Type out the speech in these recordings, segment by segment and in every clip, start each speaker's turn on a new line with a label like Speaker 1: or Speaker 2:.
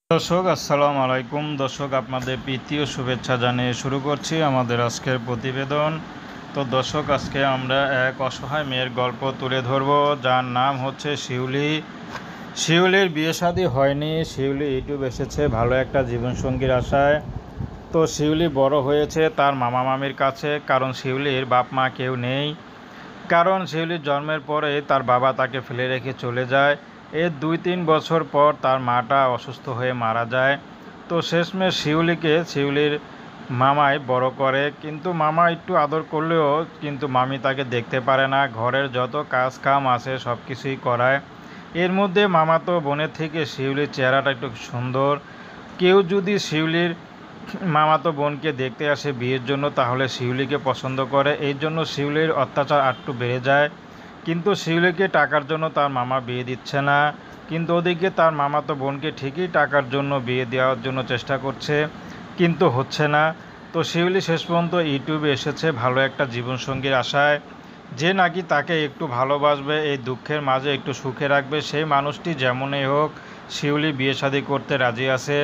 Speaker 1: দর্শক আসসালামু আলাইকুম। দর্শক আপনাদের প্রীতি ও শুভেচ্ছা জানিয়ে শুরু করছি আমাদের আজকের প্রতিবেদন। তো দর্শক আজকে আমরা এক অসহায় মেয়ের গল্প তুলে ধরব, যার নাম হচ্ছে শিউলি। শিউলির বিয়ে শাদী হয়নি। শিউলি ইউটিউব এসেছে ভালো একটা জীবনসঙ্গীর আশায়। তো শিউলি বড় হয়েছে তার মামা মামির কাছে, কারণ শিউলির বাপ মা কেউ নেই। কারণ শিউলির জন্মের পরে তার বাবা তাকে ফেলে রেখে চলে যায়। এর 2-3 বছর পর তার মাটা অসুস্থ হয়ে মারা যায়। তো শেষমেশ শিউলিকে শিউলির মামাই বড় করে, কিন্তু মামা একটু আদর করলেও কিন্তু মামি তাকে দেখতে পারে না। ঘরের যত কাজ কাম আছে সব কিছুই করায়। এর মধ্যে মামাতো বোনের থেকে শিউলির চেহারাটা একটু সুন্দর। কেউ যদি শিউলির মামাতো বোনকে দেখতে আসে বিয়ের জন্য, তাহলে শিউলিকে পছন্দ করে। এই জন্য শিউলির অত্যাচার আরটু বেড়ে যায়। কিন্তু শিউলিকে টাকার জন্য তার মামা বিয়ে দিচ্ছে না। কিন্তু ওদিকে তার মামাতো বোনকে ঠিকই টাকার জন্য বিয়ে দেওয়ার জন্য চেষ্টা করছে, কিন্তু হচ্ছে না। তো শিউলি শেষ পর্যন্ত ইউটিউবে এসেছে ভালো একটা জীবনসঙ্গীর আশায়, যে নাকি তাকে একটু ভালোবাসবে, এই দুঃখের মাঝে একটু সুখে রাখবে। সেই মানুষটি যেমনই হোক, শিউলি বিয়ে শাদী করতে রাজি আছে।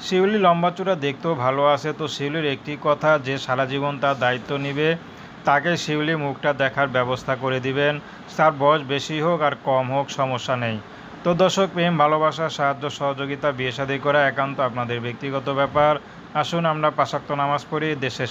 Speaker 1: শিউলি লম্বাচূড়া দেখতেও ভালো আছে। তো শিউলির একটি কথা, যে সারা জীবন তার দায়িত্ব নেবে, তাকে শিউলি মুখটা দেখার ব্যবস্থা করে দিবেন। তার বয়স বেশি হোক আর কম হোক, সমস্যা নেই। তো দর্শক, প্রেম ভালোবাসা সাহায্য সহযোগিতা বিয়ে শাদী করা একান্ত আপনাদের ব্যক্তিগত ব্যাপার। আসুন আমরা 5 ওয়াক্ত নামাজ পড়ি, দেশের